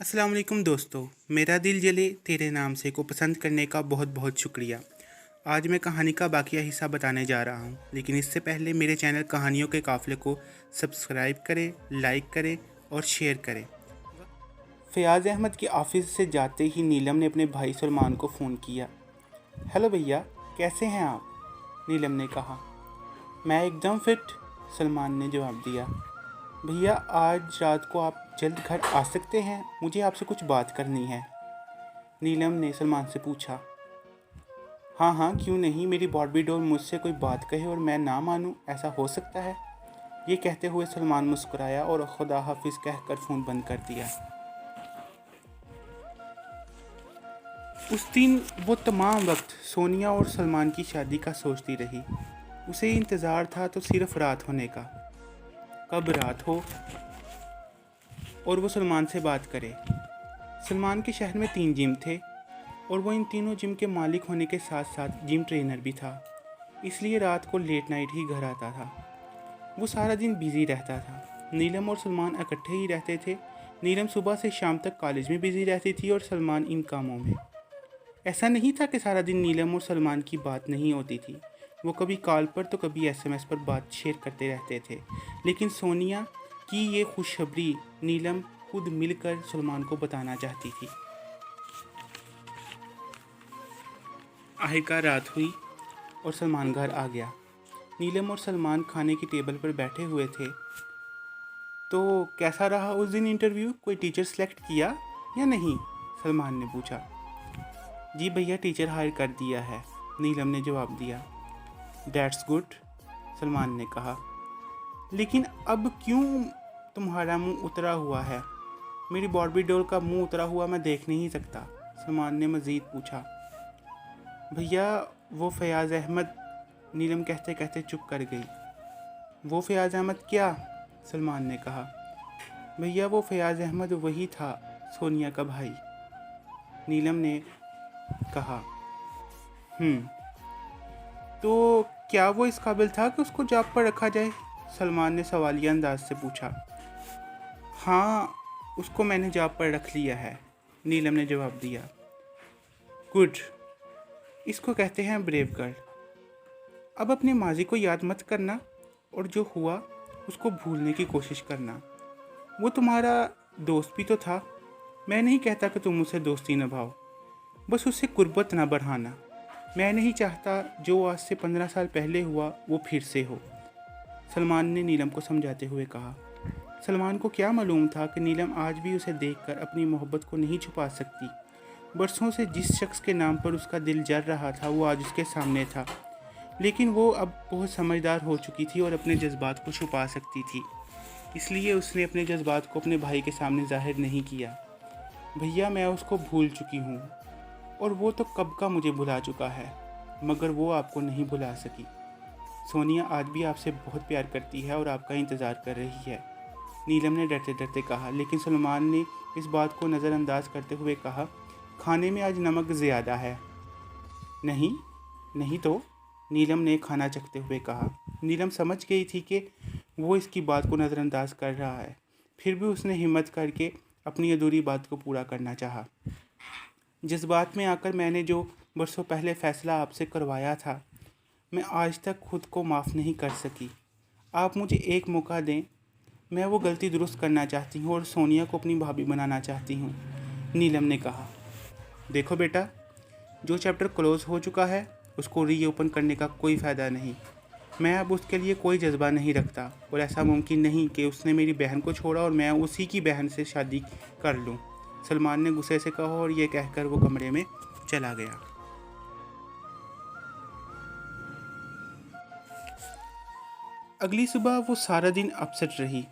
अस्सलाम वालेकुम दोस्तों। मेरा दिल जले तेरे नाम से को पसंद करने का बहुत बहुत शुक्रिया। आज मैं कहानी का बाकिया हिस्सा बताने जा रहा हूँ, लेकिन इससे पहले मेरे चैनल कहानियों के काफ़िले को सब्सक्राइब करें, लाइक करें और शेयर करें। फ़याज़ अहमद के ऑफिस से जाते ही नीलम ने अपने भाई सलमान को फ़ोन किया। हेलो भैया, कैसे हैं आप? नीलम ने कहा। मैं एकदम फिट, सलमान ने जवाब दिया। भैया, आज रात को आप जल्द घर आ सकते हैं? मुझे आपसे कुछ बात करनी है, नीलम ने सलमान से पूछा। हाँ हाँ, क्यों नहीं। मेरी बॉबी डॉल मुझसे कोई बात कहे और मैं ना मानूं, ऐसा हो सकता है? ये कहते हुए सलमान मुस्कुराया और खुदा हाफिज़ कहकर फ़ोन बंद कर दिया। उस दिन वो तमाम वक्त सोनिया और सलमान की शादी का सोचती रही। उसे इंतज़ार था तो सिर्फ रात होने का, कब रात हो और वो सलमान से बात करे। सलमान के शहर में 3 जिम थे और वो इन तीनों जिम के मालिक होने के साथ साथ जिम ट्रेनर भी था, इसलिए रात को लेट नाइट ही घर आता था। वो सारा दिन बिज़ी रहता था। नीलम और सलमान इकट्ठे ही रहते थे। नीलम सुबह से शाम तक कॉलेज में बिज़ी रहती थी और सलमान इन कामों में। ऐसा नहीं था कि सारा दिन नीलम और सलमान की बात नहीं होती थी। वो कभी कॉल पर तो कभी SMS पर बात शेयर करते रहते थे, लेकिन सोनिया की ये खुशखबरी नीलम खुद मिलकर सलमान को बताना चाहती थी। आखिरकार रात हुई और सलमान घर आ गया। नीलम और सलमान खाने की टेबल पर बैठे हुए थे। तो कैसा रहा उस दिन इंटरव्यू? कोई टीचर सेलेक्ट किया या नहीं? सलमान ने पूछा। जी भैया, टीचर हायर कर दिया है, नीलम ने जवाब दिया। दैट्स गुड, सलमान ने कहा। लेकिन अब क्यों तुम्हारा मुंह उतरा हुआ है? मेरी बॉबी डॉल का मुंह उतरा हुआ मैं देख नहीं सकता, सलमान ने मज़ीद पूछा। भैया, वो फ़याज़ अहमद, नीलम कहते कहते चुप कर गई। वो फ़याज़ अहमद क्या? सलमान ने कहा। भैया, वो फ़याज़ अहमद वही था, सोनिया का भाई, नीलम ने कहा। तो क्या वो इस काबिल था कि उसको जॉब पर रखा जाए? सलमान ने सवालिया अंदाज से पूछा। हाँ, उसको मैंने जॉब पर रख लिया है, नीलम ने जवाब दिया। गुड, इसको कहते हैं ब्रेव गर्ल। अब अपने माजी को याद मत करना और जो हुआ उसको भूलने की कोशिश करना। वो तुम्हारा दोस्त भी तो था। मैं नहीं कहता कि तुम उससे दोस्ती निभाओ, बस उससे कुर्बत ना बढ़ाना। मैं नहीं चाहता जो आज से 15 साल पहले हुआ वो फिर से हो, सलमान ने नीलम को समझाते हुए कहा। सलमान को क्या मालूम था कि नीलम आज भी उसे देखकर अपनी मोहब्बत को नहीं छुपा सकती। बरसों से जिस शख्स के नाम पर उसका दिल जल रहा था वो आज उसके सामने था, लेकिन वो अब बहुत समझदार हो चुकी थी और अपने जज्बात को छुपा सकती थी, इसलिए उसने अपने जज्बात को अपने भाई के सामने जाहिर नहीं किया। भैया, मैं उसको भूल चुकी हूँ और वो तो कब का मुझे भुला चुका है, मगर वो आपको नहीं भुला सकी। सोनिया आज भी आपसे बहुत प्यार करती है और आपका इंतज़ार कर रही है, नीलम ने डरते डरते कहा। लेकिन सलमान ने इस बात को नज़रअंदाज करते हुए कहा, खाने में आज नमक ज़्यादा है। नहीं नहीं तो, नीलम ने खाना चखते हुए कहा। नीलम समझ गई थी कि वो इसकी बात को नज़रअंदाज कर रहा है, फिर भी उसने हिम्मत करके अपनी अधूरी बात को पूरा करना चाहा। जज्बात में आकर मैंने जो बरसों पहले फ़ैसला आपसे करवाया था, मैं आज तक खुद को माफ़ नहीं कर सकी। आप मुझे एक मौका दें, मैं वो गलती दुरुस्त करना चाहती हूँ और सोनिया को अपनी भाभी बनाना चाहती हूँ, नीलम ने कहा। देखो बेटा, जो चैप्टर क्लोज़ हो चुका है उसको रीओपन करने का कोई फ़ायदा नहीं। मैं अब उसके लिए कोई जज्बा नहीं रखता और ऐसा मुमकिन नहीं कि उसने मेरी बहन को छोड़ा और मैं उसी की बहन से शादी कर लूँ, सलमान ने गुस्से से कहा और ये कहकर वो कमरे में चला गया। अगली सुबह वो सारा दिन अपसेट रही।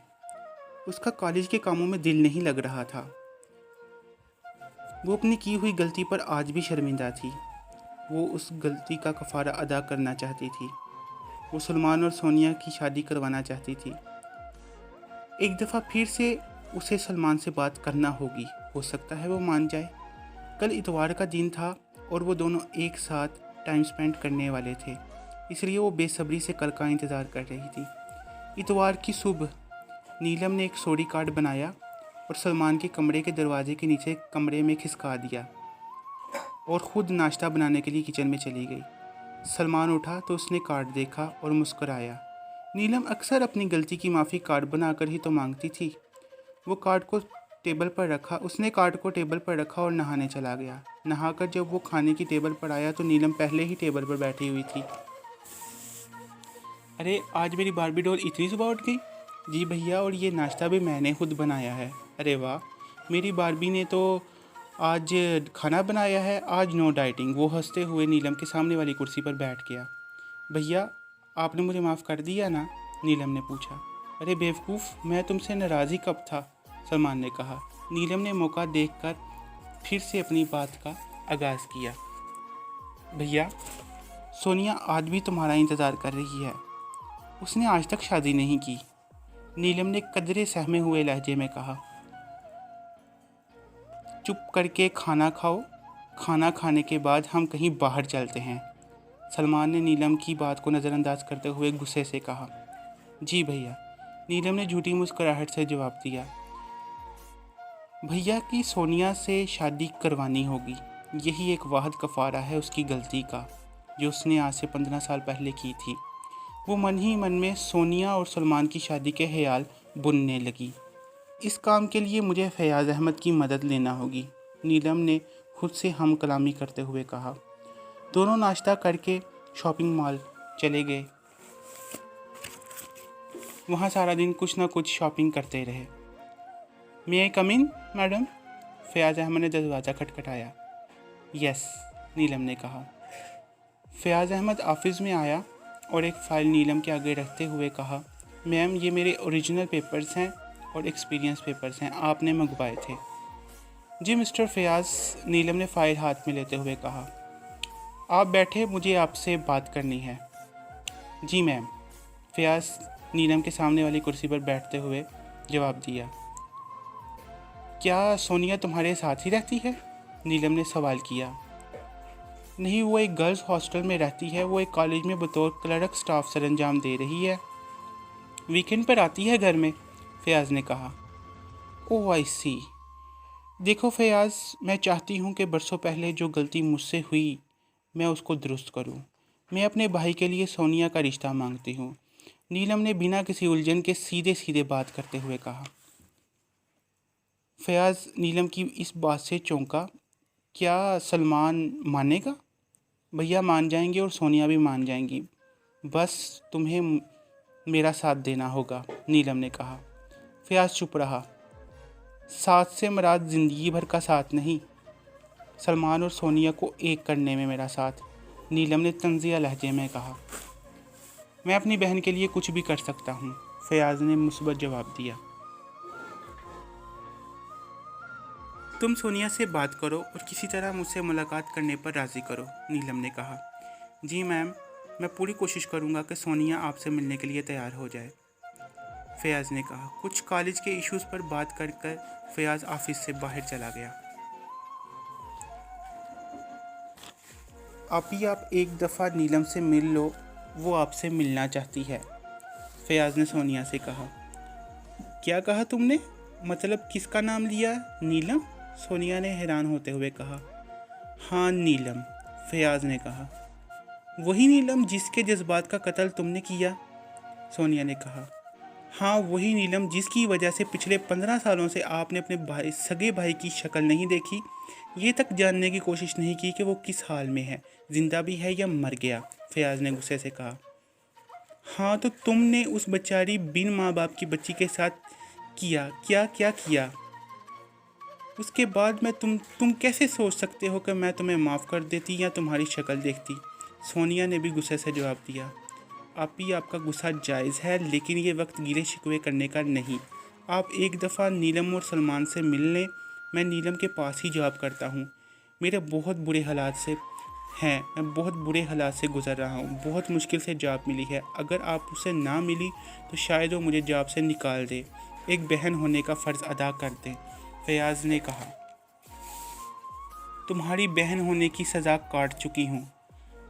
उसका कॉलेज के कामों में दिल नहीं लग रहा था। वो अपनी की हुई गलती पर आज भी शर्मिंदा थी। वो उस गलती का कफ़ारा अदा करना चाहती थी। वो सलमान और सोनिया की शादी करवाना चाहती थी। एक दफ़ा फिर से उसे सलमान से बात करना होगी, हो सकता है वो मान जाए। कल इतवार का दिन था और वो दोनों एक साथ टाइम स्पेंड करने वाले थे, इसलिए वो बेसब्री से कल का इंतज़ार कर रही थी। इतवार की सुबह नीलम ने एक सॉरी कार्ड बनाया और सलमान के कमरे के दरवाजे के नीचे कमरे में खिसका दिया और ख़ुद नाश्ता बनाने के लिए किचन में चली गई। सलमान उठा तो उसने कार्ड देखा और मुस्कुराया। नीलम अक्सर अपनी गलती की माफ़ी कार्ड बनाकर ही तो मांगती थी। वो कार्ड को टेबल पर रखा उसने कार्ड को टेबल पर रखा और नहाने चला गया। नहाकर जब वो खाने की टेबल पर आया तो नीलम पहले ही टेबल पर बैठी हुई थी। अरे आज मेरी बारबी डॉल इतनी सुबह उठ गई? जी भैया, और ये नाश्ता भी मैंने खुद बनाया है। अरे वाह, मेरी बारबी ने तो आज खाना बनाया है, आज नो डाइटिंग। वो हंसते हुए नीलम के सामने वाली कुर्सी पर बैठ गया। भैया, आपने मुझे माफ़ कर दिया ना? नीलम ने पूछा। अरे बेवकूफ़, मैं तुमसे नाराज़ ही कब था, सलमान ने कहा। नीलम ने मौका देखकर फिर से अपनी बात का आगाज़ किया। भैया, सोनिया आज भी तुम्हारा इंतज़ार कर रही है। उसने आज तक शादी नहीं की। नीलम ने कदरे सहमे हुए लहजे में कहा। चुप करके खाना खाओ, खाना खाने के बाद हम कहीं बाहर चलते हैं। सलमान ने नीलम की बात को नज़रअंदाज करते हुए गुस्से से कहा। जी भैया, नीलम ने झूठी मुस्कुराहट से जवाब दिया। भैया की सोनिया से शादी करवानी होगी, यही एक वाहिद कफ़ारा है उसकी गलती का, जो उसने आज से 15 साल पहले की थी। वो मन ही मन में सोनिया और सलमान की शादी के ख्याल बुनने लगी। इस काम के लिए मुझे फयाज़ अहमद की मदद लेना होगी, नीलम ने खुद से हम कलामी करते हुए कहा। दोनों नाश्ता करके शॉपिंग मॉल चले गए। वहाँ सारा दिन कुछ ना कुछ शॉपिंग करते रहे। मे आई कम इन मैडम? फयाज़ अहमद ने दरवाज़ा खटखटाया। यस, नीलम ने कहा। फयाज़ अहमद ऑफिस में आया और एक फ़ाइल नीलम के आगे रखते हुए कहा, मैम ये मेरे ओरिजिनल पेपर्स हैं और एक्सपीरियंस पेपर्स हैं, आपने मंगवाए थे। जी मिस्टर फयाज़, नीलम ने फ़ाइल हाथ में लेते हुए कहा। आप बैठे, मुझे आपसे बात करनी है। जी मैम, फयाज़ नीलम के सामने वाली कुर्सी पर बैठते हुए जवाब दिया। क्या सोनिया तुम्हारे साथ ही रहती है? नीलम ने सवाल किया। नहीं, वो एक गर्ल्स हॉस्टल में रहती है। वो एक कॉलेज में बतौर क्लर्क स्टाफ सरंजाम दे रही है। वीकेंड पर आती है घर में, फयाज़ ने कहा। ओह आई सी। देखो फयाज़, मैं चाहती हूँ कि बरसों पहले जो गलती मुझसे हुई मैं उसको दुरुस्त करूँ। मैं अपने भाई के लिए सोनिया का रिश्ता मांगती हूँ, नीलम ने बिना किसी उलझन के सीधे सीधे बात करते हुए कहा। फयाज़ नीलम की इस बात से चौंका। क्या सलमान मानेगा? भैया मान जाएंगे और सोनिया भी मान जाएंगी, बस तुम्हें मेरा साथ देना होगा, नीलम ने कहा। फयाज़ चुप रहा। साथ से मुराद ज़िंदगी भर का साथ नहीं, सलमान और सोनिया को एक करने में मेरा साथ, नीलम ने तंज़िया लहजे में कहा। मैं अपनी बहन के लिए कुछ भी कर सकता हूँ, फयाज़ ने मुस्बत जवाब दिया। तुम सोनिया से बात करो और किसी तरह मुझसे मुलाकात करने पर राज़ी करो, नीलम ने कहा। जी मैम, मैं पूरी कोशिश करूँगा कि सोनिया आपसे मिलने के लिए तैयार हो जाए, फयाज़ ने कहा। कुछ कॉलेज के इश्यूज़ पर बात कर कर फयाज़ ऑफिस से बाहर चला गया। आप एक दफ़ा नीलम से मिल लो, वो आपसे मिलना चाहती है, फयाज़ ने सोनिया से कहा। क्या कहा तुमने? मतलब किसका नाम लिया? नीलम? सोनिया ने हैरान होते हुए कहा। हाँ नीलम, फयाज़ ने कहा। वही नीलम जिसके जज्बात का कत्ल तुमने किया, सोनिया ने कहा। हाँ वही नीलम जिसकी वजह से पिछले 15 सालों से आपने अपने सगे भाई की शक्ल नहीं देखी, ये तक जानने की कोशिश नहीं की कि वो किस हाल में है, जिंदा भी है या मर गया, फयाज़ ने गुस्से से कहा। हाँ तो तुमने उस बेचारी बिन माँ बाप की बच्ची के साथ किया, क्या किया? उसके बाद मैं तुम कैसे सोच सकते हो कि मैं तुम्हें माफ़ कर देती या तुम्हारी शक्ल देखती, सोनिया ने भी गुस्से से जवाब दिया। आपका गुस्सा जायज़ है, लेकिन ये वक्त गिले शिकवे करने का नहीं। आप एक दफ़ा नीलम और सलमान से मिल लें। मैं नीलम के पास ही जॉब करता हूँ। मेरे बहुत बुरे हालात से हैं, मैं बहुत बुरे हालात से गुज़र रहा हूँ। बहुत मुश्किल से जॉब मिली है। अगर आप उससे ना मिली तो शायद वो मुझे जॉब से निकाल दे। एक बहन होने का फ़र्ज़ अदा कर दें, फयाज़ ने कहा। तुम्हारी बहन होने की सज़ा काट चुकी हूँ,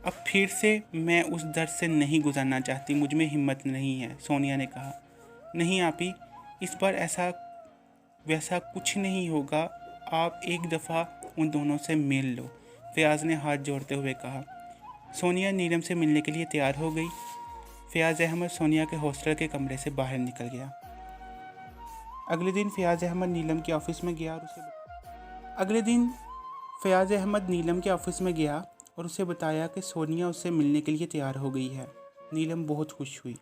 अब फिर से मैं उस दर्द से नहीं गुजरना चाहती, मुझ में हिम्मत नहीं है, सोनिया ने कहा। नहीं आपी, इस बार ऐसा वैसा कुछ नहीं होगा, आप एक दफ़ा उन दोनों से मिल लो, फ़याज़ ने हाथ जोड़ते हुए कहा। सोनिया नीलम से मिलने के लिए तैयार हो गई। फ़याज़ अहमद सोनिया के हॉस्टल के कमरे से बाहर निकल गया। अगले दिन फ़याज़ अहमद नीलम के ऑफ़िस में गया और उसे बताया कि सोनिया उससे मिलने के लिए तैयार हो गई है। नीलम बहुत खुश हुई।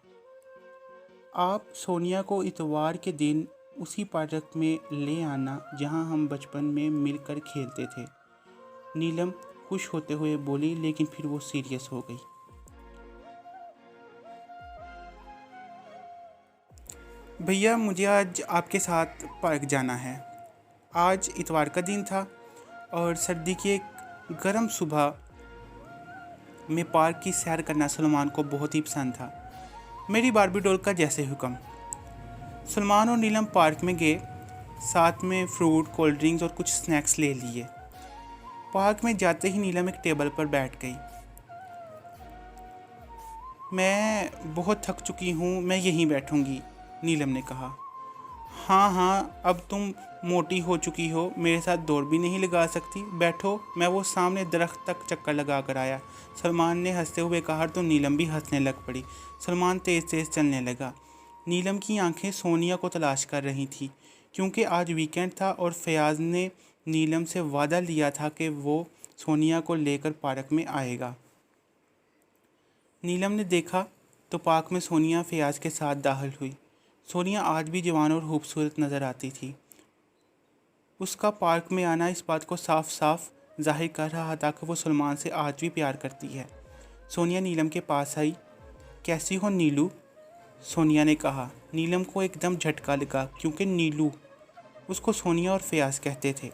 आप सोनिया को इतवार के दिन उसी पार्क में ले आना जहां हम बचपन में मिलकर खेलते थे। नीलम खुश होते हुए बोली, लेकिन फिर वो सीरियस हो गई। भैया, मुझे आज आपके साथ पार्क जाना है। आज इतवार का दिन था और सर्दी की एक गर्म सुबह में पार्क की सैर करना सलमान को बहुत ही पसंद था। मेरी बारबी डॉल का जैसे हुक्म। सलमान और नीलम पार्क में गए। साथ में फ्रूट, कोल्ड ड्रिंक्स और कुछ स्नैक्स ले लिए। पार्क में जाते ही नीलम एक टेबल पर बैठ गई। मैं बहुत थक चुकी हूँ, मैं यहीं बैठूंगी, नीलम ने कहा। हाँ, अब तुम मोटी हो चुकी हो, मेरे साथ दौड़ भी नहीं लगा सकती। बैठो, मैं वो सामने दरख्त तक चक्कर लगा कर आया, सलमान ने हंसते हुए कहा। तो नीलम भी हंसने लग पड़ी। सलमान तेज़ तेज़ चलने लगा। नीलम की आंखें सोनिया को तलाश कर रही थी, क्योंकि आज वीकेंड था और फ़याज़ ने नीलम से वादा लिया था कि वो सोनिया को लेकर पार्क में आएगा। नीलम ने देखा तो पार्क में सोनिया फ़याज़ के साथ दाखिल हुई। सोनिया आज भी जवान और खूबसूरत नज़र आती थी। उसका पार्क में आना इस बात को साफ साफ जाहिर कर रहा था कि वो सलमान से आज भी प्यार करती है। सोनिया नीलम के पास आई। कैसी हो नीलू? सोनिया ने कहा। नीलम को एकदम झटका लगा, क्योंकि नीलू उसको सोनिया और फ़याज़ कहते थे।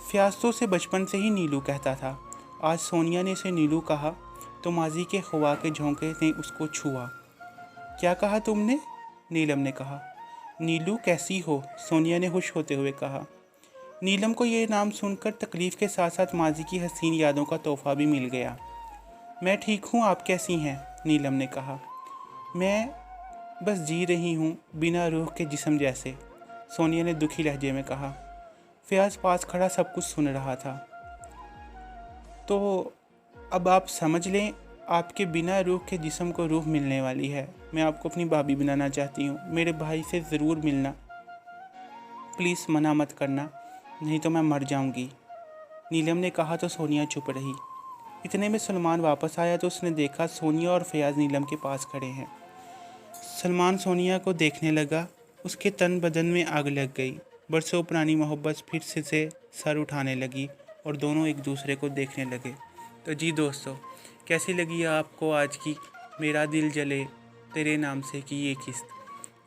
फ़याज़ तो उसे बचपन से ही नीलू कहता था। आज सोनिया ने उसे नीलू कहा तो माजी के हवा के झोंके ने उसको छुआ। क्या कहा तुमने? नीलम ने कहा। नीलू कैसी हो? सोनिया ने खुश होते हुए कहा। नीलम को ये नाम सुनकर तकलीफ़ के साथ साथ माजी की हसीन यादों का तोहफ़ा भी मिल गया। मैं ठीक हूँ, आप कैसी हैं? नीलम ने कहा। मैं बस जी रही हूँ, बिना रूह के जिस्म जैसे, सोनिया ने दुखी लहजे में कहा। फ़याज़ पास खड़ा सब कुछ सुन रहा था। तो अब आप समझ लें, आपके बिना रूह के जिस्म को रूह मिलने वाली है। मैं आपको अपनी भाभी बनाना चाहती हूँ। मेरे भाई से ज़रूर मिलना, प्लीज़ मना मत करना, नहीं तो मैं मर जाऊँगी, नीलम ने कहा। तो सोनिया चुप रही। इतने में सलमान वापस आया तो उसने देखा सोनिया और फ़याज़ नीलम के पास खड़े हैं। सलमान सोनिया को देखने लगा। उसके तन बदन में आग लग गई। बरसों पुरानी मोहब्बत फिर से सर उठाने लगी और दोनों एक दूसरे को देखने लगे। तो जी दोस्तों, कैसी लगी आपको आज की मेरा दिल जले तेरे नाम से की ये किस्त?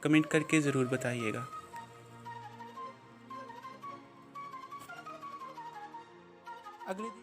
कमेंट करके ज़रूर बताइएगा। अगले